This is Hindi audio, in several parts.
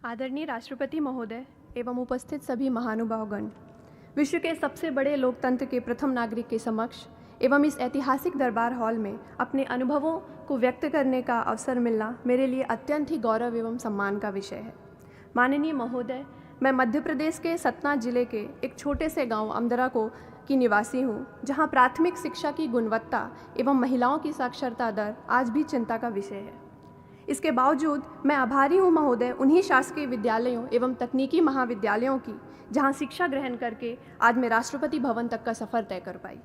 आदरणीय राष्ट्रपति महोदय एवं उपस्थित सभी महानुभावगण, विश्व के सबसे बड़े लोकतंत्र के प्रथम नागरिक के समक्ष एवं इस ऐतिहासिक दरबार हॉल में अपने अनुभवों को व्यक्त करने का अवसर मिलना मेरे लिए अत्यंत ही गौरव एवं सम्मान का विषय है। माननीय महोदय, मैं मध्य प्रदेश के सतना जिले के एक छोटे से गांव अमदरा की निवासी हूं, जहां प्राथमिक शिक्षा की गुणवत्ता एवं महिलाओं की साक्षरता दर आज भी चिंता का विषय है। इसके बावजूद मैं आभारी हूं महोदय उन्हीं शासकीय विद्यालयों एवं तकनीकी महाविद्यालयों की जहां शिक्षा ग्रहण करके आज मैं राष्ट्रपति भवन तक का सफ़र तय कर पाई।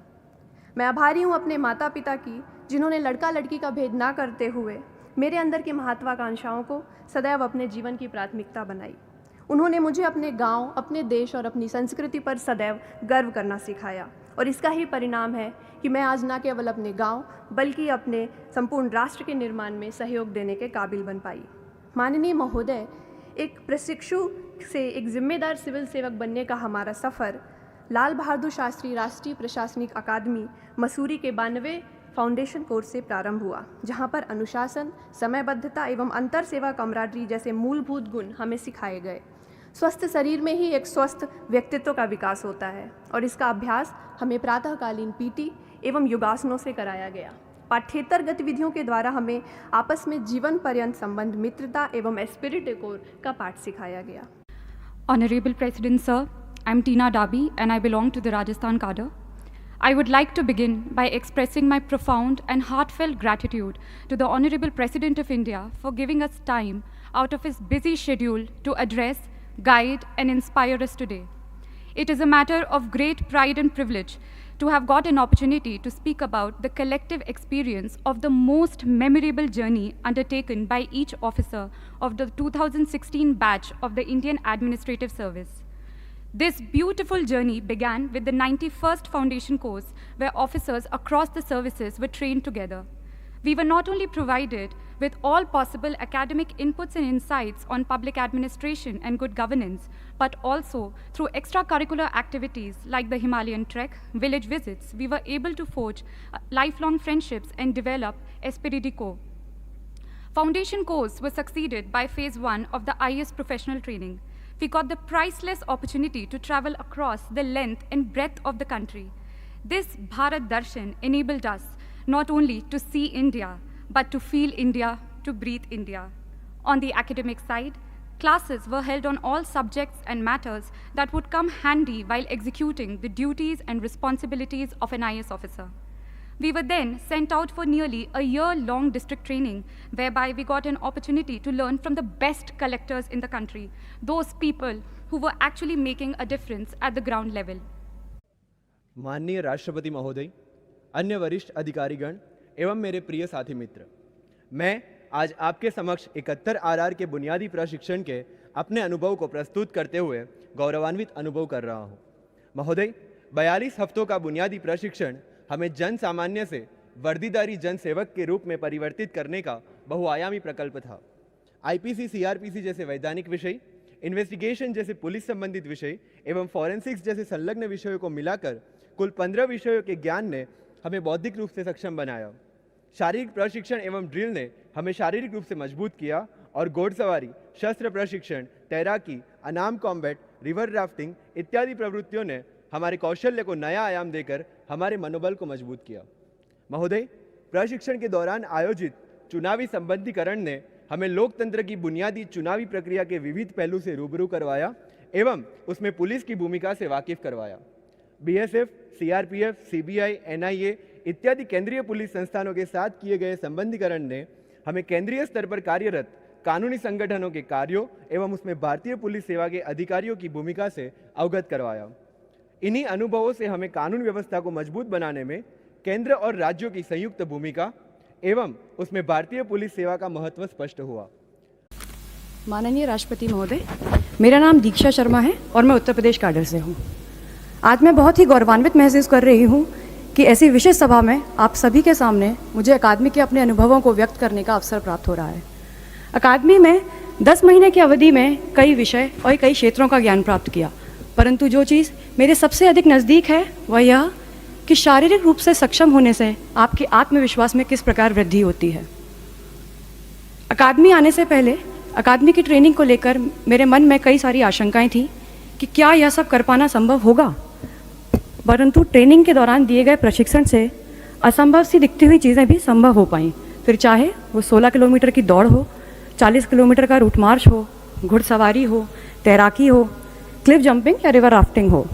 मैं आभारी हूं अपने माता पिता की, जिन्होंने लड़का लड़की का भेद ना करते हुए मेरे अंदर की महत्वाकांक्षाओं को सदैव अपने जीवन की प्राथमिकता बनाई। उन्होंने मुझे अपने गांव, अपने देश और अपनी संस्कृति पर सदैव गर्व करना सिखाया और इसका ही परिणाम है कि मैं आज न केवल अपने गांव बल्कि अपने संपूर्ण राष्ट्र के निर्माण में सहयोग देने के काबिल बन पाई। माननीय महोदय, एक प्रशिक्षु से एक जिम्मेदार सिविल सेवक बनने का हमारा सफ़र लाल बहादुर शास्त्री राष्ट्रीय प्रशासनिक अकादमी मसूरी के 92वें फाउंडेशन कोर्स से प्रारंभ हुआ, जहां पर अनुशासन, समयबद्धता एवं अंतर सेवा कमराडरी जैसे मूलभूत गुण हमें सिखाए गए। स्वस्थ शरीर में ही एक स्वस्थ व्यक्तित्व का विकास होता है और इसका अभ्यास हमें प्रातःकालीन पीटी एवं योगासनों से कराया गया। पाठ्येतर गतिविधियों के द्वारा हमें आपस में जीवन पर्यंत संबंध, मित्रता एवं एस्पिरिट डेकोर का पाठ सिखाया गया। Honorable President Sir, I'm Tina Dabi and I belong to the Rajasthan cadre. I would like to begin by expressing my profound and heartfelt gratitude to the Honorable President of India for giving us time out of his busy schedule to address, guide and inspire us today. It is a matter of great pride and privilege to have got an opportunity to speak about the collective experience of the most memorable journey undertaken by each officer of the 2016 batch of the Indian Administrative Service. This beautiful journey began with the 91st Foundation course, where officers across the services were trained together. We were not only provided with all possible academic inputs and insights on public administration and good governance, but also through extracurricular activities like the Himalayan trek, village visits, we were able to forge lifelong friendships and develop esprit de corps. Foundation course was succeeded by phase 1 of the IAS professional training. We got the priceless opportunity to travel across the length and breadth of the country. This Bharat Darshan enabled us not only to see India, but to feel India, to breathe India. On the academic side, classes were held on all subjects and matters that would come handy while executing the duties and responsibilities of an IAS officer. We were then sent out for nearly a year-long district training, whereby we got an opportunity to learn from the best collectors in the country, those people who were actually making a difference at the ground level. माननीय राष्ट्रपति महोदय, अन्य वरिष्ठ अधिकारीगण एवं मेरे प्रिय साथी मित्र, मैं आज आपके समक्ष 71 आरआर के बुनियादी प्रशिक्षण के अपने अनुभव को प्रस्तुत करते हुए गौरवान्वित अनुभव कर रहा हूं। महोदय, 42 हफ्तों का बुनियादी प्रशिक्षण हमें जन सामान्य से वर्दीधारी जन सेवक के रूप में परिवर्तित करने का बहुआयामी प्रकल्प था। आईपीसी, सीआरपीसी जैसे वैधानिक विषय, इन्वेस्टिगेशन जैसे पुलिस संबंधित विषय एवं फॉरेंसिक्स जैसे संलग्न विषयों को मिलाकर कुल 15 विषयों के ज्ञान ने हमें बौद्धिक रूप से सक्षम बनाया। शारीरिक प्रशिक्षण एवं ड्रिल ने हमें शारीरिक रूप से मजबूत किया और घोड़सवारी, शस्त्र प्रशिक्षण, तैराकी, अनाम कॉम्बैट, रिवर राफ्टिंग इत्यादि प्रवृत्तियों ने हमारे कौशल्य को नया आयाम देकर हमारे मनोबल को मजबूत किया। महोदय, प्रशिक्षण के दौरान आयोजित चुनावी संबंधीकरण ने हमें लोकतंत्र की बुनियादी चुनावी प्रक्रिया के विविध पहलू से रूबरू करवाया एवं उसमें पुलिस की भूमिका से वाकिफ करवाया। बीएसएफ, सीआरपीएफ, सीबीआई, एनआईए इत्यादि केंद्रीय पुलिस संस्थानों के साथ किए गए संबंधीकरण ने हमें केंद्रीय स्तर पर कार्यरत कानूनी संगठनों के कार्यों एवं उसमें भारतीय पुलिस सेवा के अधिकारियों की भूमिका से अवगत करवाया। इन्हीं अनुभवों से हमें कानून व्यवस्था को मजबूत बनाने में केंद्र और राज्यों की संयुक्त भूमिका एवं उसमें भारतीय पुलिस सेवा का महत्व स्पष्ट हुआ। माननीय राष्ट्रपति महोदय, मेरा नाम दीक्षा शर्मा है और मैं उत्तर प्रदेश कैडर से हूँ। आज मैं बहुत ही गौरवान्वित महसूस कर रही हूँ कि ऐसी विशेष सभा में आप सभी के सामने मुझे अकादमी के अपने अनुभवों को व्यक्त करने का अवसर प्राप्त हो रहा है। अकादमी में 10 महीने की अवधि में कई विषय और कई क्षेत्रों का ज्ञान प्राप्त किया, परंतु जो चीज़ मेरे सबसे अधिक नज़दीक है वह यह कि शारीरिक रूप से सक्षम होने से आपके आत्मविश्वास में किस प्रकार वृद्धि होती है। अकादमी आने से पहले अकादमी की ट्रेनिंग को लेकर मेरे मन में कई सारी आशंकाएं थी कि क्या यह सब कर पाना संभव होगा, परंतु ट्रेनिंग के दौरान दिए गए प्रशिक्षण से असंभव सी दिखती हुई चीज़ें भी संभव हो पाईं। फिर चाहे वो 16 किलोमीटर की दौड़ हो, 40 किलोमीटर का रूट मार्च हो, घुड़सवारी हो, तैराकी हो, क्लिफ जंपिंग या रिवर राफ्टिंग हो।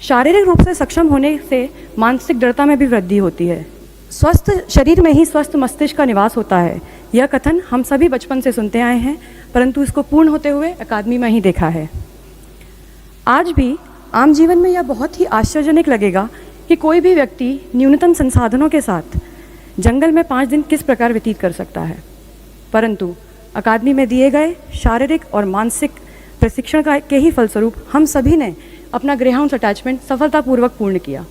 शारीरिक रूप से सक्षम होने से मानसिक दृढ़ता में भी वृद्धि होती है। स्वस्थ शरीर में ही स्वस्थ मस्तिष्क का निवास होता है। यह कथन हम सभी बचपन से सुनते आए हैं, परंतु इसको पूर्ण होते हुए अकादमी में ही देखा है। आज भी आम जीवन में यह बहुत ही आश्चर्यजनक लगेगा कि कोई भी व्यक्ति न्यूनतम संसाधनों के साथ जंगल में 5 दिन किस प्रकार व्यतीत कर सकता है, परंतु अकादमी में दिए गए शारीरिक और मानसिक प्रशिक्षण के ही फलस्वरूप हम सभी ने अपना ग्रेहाउंड्स अटैचमेंट सफलतापूर्वक पूर्ण किया।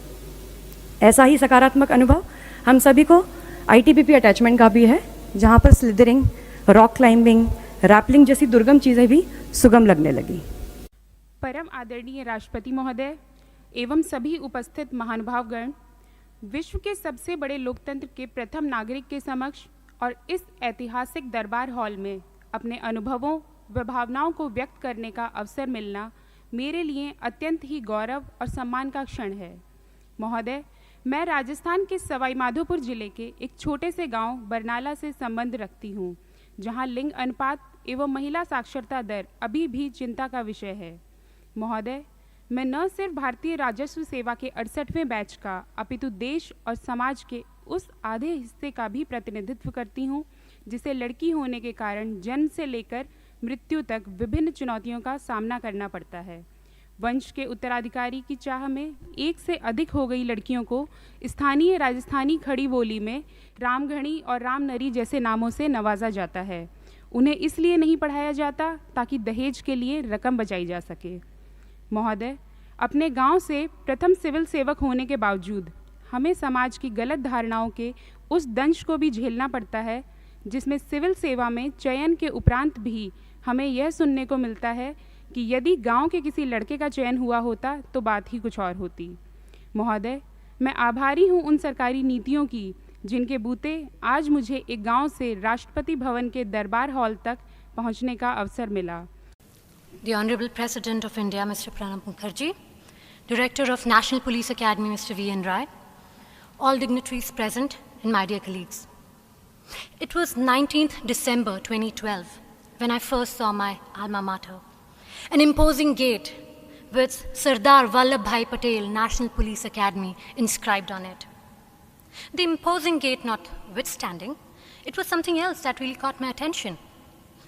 ऐसा ही सकारात्मक अनुभव हम सभी को ITBP अटैचमेंट का भी है, जहाँ पर स्लिदरिंग, रॉक क्लाइंबिंग, रैपलिंग जैसी दुर्गम चीज़ें भी सुगम लगने लगी। परम आदरणीय राष्ट्रपति महोदय एवं सभी उपस्थित महानुभावगण, विश्व के सबसे बड़े लोकतंत्र के प्रथम नागरिक के समक्ष और इस ऐतिहासिक दरबार हॉल में अपने अनुभवों व भावनाओं को व्यक्त करने का अवसर मिलना मेरे लिए अत्यंत ही गौरव और सम्मान का क्षण है। महोदय, मैं राजस्थान के सवाई माधोपुर जिले के एक छोटे से गांव बरनाला से संबंध रखती हूं, जहां लिंग अनुपात एवं महिला साक्षरता दर अभी भी चिंता का विषय है। महोदय, मैं न सिर्फ भारतीय राजस्व सेवा के 68वें बैच का अपितु देश और समाज के उस आधे हिस्से का भी प्रतिनिधित्व करती हूँ जिसे लड़की होने के कारण जन्म से लेकर मृत्यु तक विभिन्न चुनौतियों का सामना करना पड़ता है। वंश के उत्तराधिकारी की चाह में एक से अधिक हो गई लड़कियों को स्थानीय राजस्थानी खड़ी बोली में रामघणी और रामनरी जैसे नामों से नवाजा जाता है। उन्हें इसलिए नहीं पढ़ाया जाता ताकि दहेज के लिए रकम बचाई जा सके। महोदय, अपने गांव से प्रथम सिविल सेवक होने के बावजूद हमें समाज की गलत धारणाओं के उस दंश को भी झेलना पड़ता है जिसमें सिविल सेवा में चयन के उपरांत भी हमें यह सुनने को मिलता है कि यदि गांव के किसी लड़के का चयन हुआ होता तो बात ही कुछ और होती। महोदय, मैं आभारी हूं उन सरकारी नीतियों की जिनके बूते आज मुझे एक गांव से राष्ट्रपति भवन के दरबार हॉल तक पहुंचने का अवसर मिला। The Honorable President of India, Mr. Pranab Mukherjee, Director of National Police Academy, Mr. V.N. Rai, all dignitaries present, and my dear colleagues. It was 19th December 2012 when I first saw my alma mater, an imposing gate with Sardar Vallabhbhai Patel National Police Academy inscribed on it. The imposing gate notwithstanding, it was something else that really caught my attention,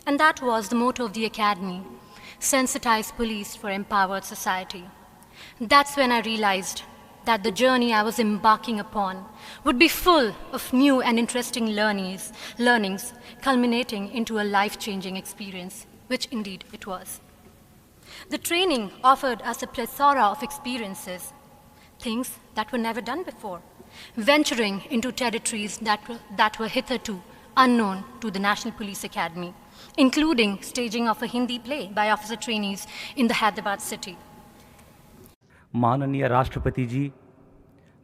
and that was the motto of the academy: sensitize police for empowered society. That's when I realized that the journey I was embarking upon would be full of new and interesting learnings culminating into a life-changing experience, which indeed it was. The training offered us a plethora of experiences, things that were never done before, venturing into territories that were hitherto unknown to the National Police Academy, including staging of a Hindi play by officer trainees in the Hyderabad city. माननीय राष्ट्रपति जी,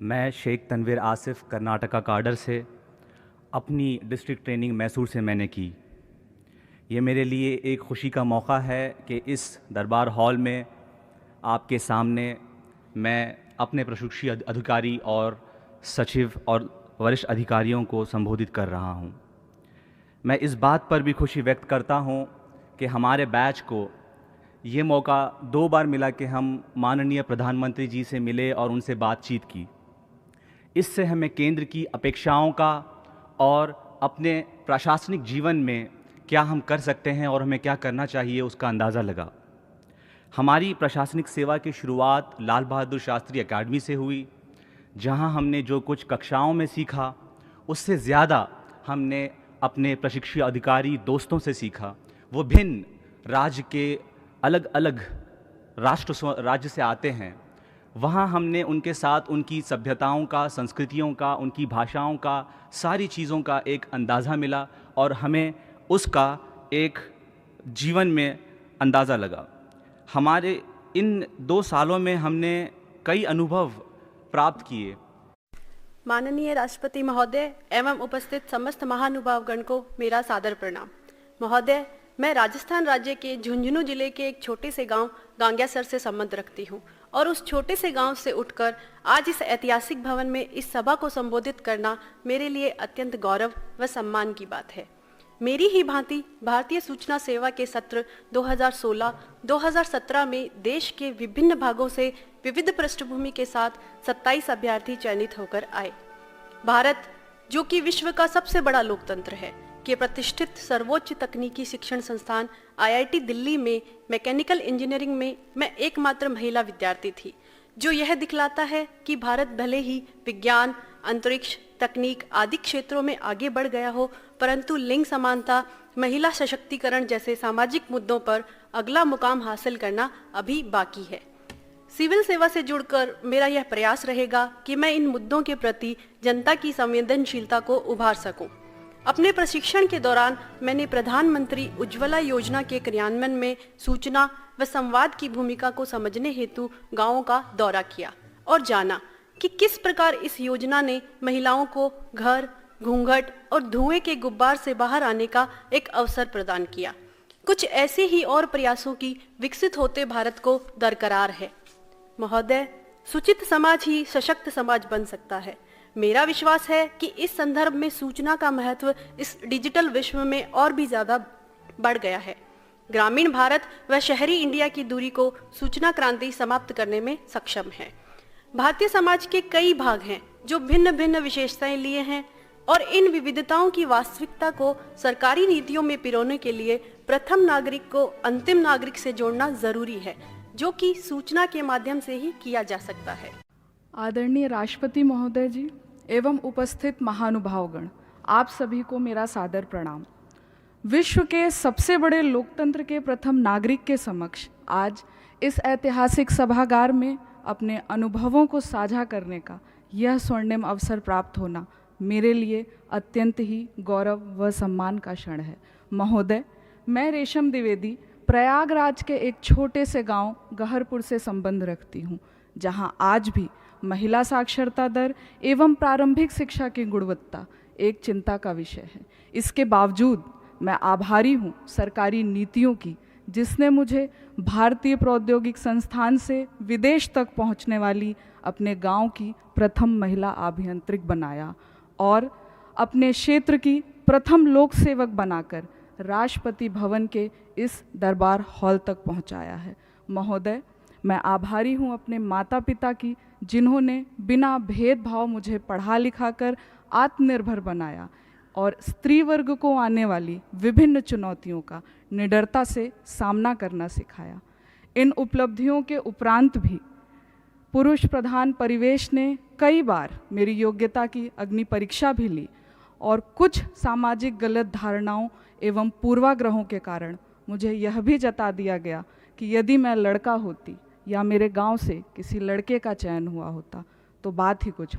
मैं शेख तनवीर आसिफ कर्नाटका काडर से अपनी डिस्ट्रिक्ट ट्रेनिंग मैसूर से मैंने की। ये मेरे लिए एक खुशी का मौका है कि इस दरबार हॉल में आपके सामने मैं अपने प्रशिक्षी अधिकारी और सचिव और वरिष्ठ अधिकारियों को संबोधित कर रहा हूँ। मैं इस बात पर भी खुशी व्यक्त करता हूँ कि हमारे बैच को ये मौका 2 बार मिला कि हम माननीय प्रधानमंत्री जी से मिले और उनसे बातचीत की। इससे हमें केंद्र की अपेक्षाओं का और अपने प्रशासनिक जीवन में क्या हम कर सकते हैं और हमें क्या करना चाहिए उसका अंदाज़ा लगा। हमारी प्रशासनिक सेवा की शुरुआत लाल बहादुर शास्त्री अकेडमी से हुई, जहां हमने जो कुछ कक्षाओं में सीखा उससे ज़्यादा हमने अपने प्रशिक्षु अधिकारी दोस्तों से सीखा। वो भिन्न राज्य के अलग अलग राज्य से आते हैं। वहाँ हमने उनके साथ उनकी सभ्यताओं का, संस्कृतियों का, उनकी भाषाओं का, सारी चीज़ों का एक अंदाज़ा मिला और हमें उसका एक जीवन में अंदाज़ा लगा। हमारे इन 2 सालों में हमने कई अनुभव प्राप्त किए। माननीय राष्ट्रपति महोदय एवं उपस्थित समस्त महानुभावगण को मेरा सादर प्रणाम। महोदय, मैं राजस्थान राज्य के झुंझुनू जिले के एक छोटे से गांव गांग्यासर से संबंध रखती हूं और उस छोटे से गांव से उठकर आज इस ऐतिहासिक भवन में इस सभा को संबोधित करना मेरे लिए अत्यंत गौरव व सम्मान की बात है। मेरी ही भांति भारतीय सूचना सेवा के सत्र 2016-2017 में देश के विभिन्न भागों से विविध पृष्ठभूमि के साथ 27 अभ्यर्थी चयनित होकर आए। भारत, जो कि विश्व का सबसे बड़ा लोकतंत्र है, के प्रतिष्ठित सर्वोच्च तकनीकी शिक्षण संस्थान IIT दिल्ली में मैकेनिकल इंजीनियरिंग में मैं एकमात्र महिला विद्यार्थी थी, जो यह दिखलाता है कि भारत भले ही विज्ञान, अंतरिक्ष, तकनीक आदि क्षेत्रों में आगे बढ़ गया हो, परंतु लिंग समानता, महिला सशक्तिकरण जैसे सामाजिक मुद्दों पर अगला मुकाम हासिल करना अभी बाकी है। सिविल सेवा से जुड़कर मेरा यह प्रयास रहेगा कि मैं इन मुद्दों के प्रति जनता की संवेदनशीलता को उभार सकूं। अपने प्रशिक्षण के दौरान मैंने प्रधानमंत्री उज्ज्वला योजना के क्रियान्वयन में सूचना व संवाद की भूमिका को समझने हेतु गांवों का दौरा किया और जाना कि किस प्रकार इस योजना ने महिलाओं को घर, घूंघट और धुएं के गुब्बार से बाहर आने का एक अवसर प्रदान किया। कुछ ऐसे ही और प्रयासों की विकसित होते भारत को दरकरार है। महोदय, सुचित समाज ही सशक्त समाज बन सकता है। मेरा विश्वास है कि इस संदर्भ में सूचना का महत्व इस डिजिटल विश्व में और भी ज्यादा बढ़ गया है। ग्रामीण भारत व शहरी इंडिया की दूरी को सूचना क्रांति समाप्त करने में सक्षम है। भारतीय समाज के कई भाग हैं जो भिन्न भिन्न विशेषताएं लिए हैं और इन विविधताओं की वास्तविकता को सरकारी नीतियों में पिरोने के लिए प्रथम नागरिक को अंतिम नागरिक से जोड़ना जरूरी है, जो कि सूचना के माध्यम से ही किया जा सकता है। आदरणीय राष्ट्रपति महोदय जी एवं उपस्थित महानुभावगण, आप सभी को मेरा सादर प्रणाम। विश्व के सबसे बड़े लोकतंत्र के प्रथम नागरिक के समक्ष आज इस ऐतिहासिक सभागार में अपने अनुभवों को साझा करने का यह स्वर्णिम अवसर प्राप्त होना मेरे लिए अत्यंत ही गौरव व सम्मान का क्षण है। महोदय, मैं रेशम द्विवेदी प्रयागराज के एक छोटे से गांव गहरपुर से संबंध रखती हूं, जहां आज भी महिला साक्षरता दर एवं प्रारंभिक शिक्षा की गुणवत्ता एक चिंता का विषय है। इसके बावजूद मैं आभारी हूं सरकारी नीतियों की, जिसने मुझे भारतीय प्रौद्योगिक संस्थान से विदेश तक पहुंचने वाली अपने गांव की प्रथम महिला अभियंत्रिक बनाया और अपने क्षेत्र की प्रथम लोक सेवक बनाकर राष्ट्रपति भवन के इस दरबार हॉल तक पहुंचाया है। महोदय, मैं आभारी हूं अपने माता पिता की, जिन्होंने बिना भेदभाव मुझे पढ़ा लिखा कर आत्मनिर्भर बनाया और स्त्री वर्ग को आने वाली विभिन्न चुनौतियों का निडरता से सामना करना सिखाया। इन उपलब्धियों के उपरांत भी पुरुष प्रधान परिवेश ने कई बार मेरी योग्यता की अग्नि परीक्षा भी ली और कुछ सामाजिक गलत धारणाओं एवं पूर्वाग्रहों के कारण मुझे यह भी जता दिया गया कि यदि मैं लड़का होती या मेरे गांव से किसी लड़के का चयन हुआ होता तो बात ही कुछ और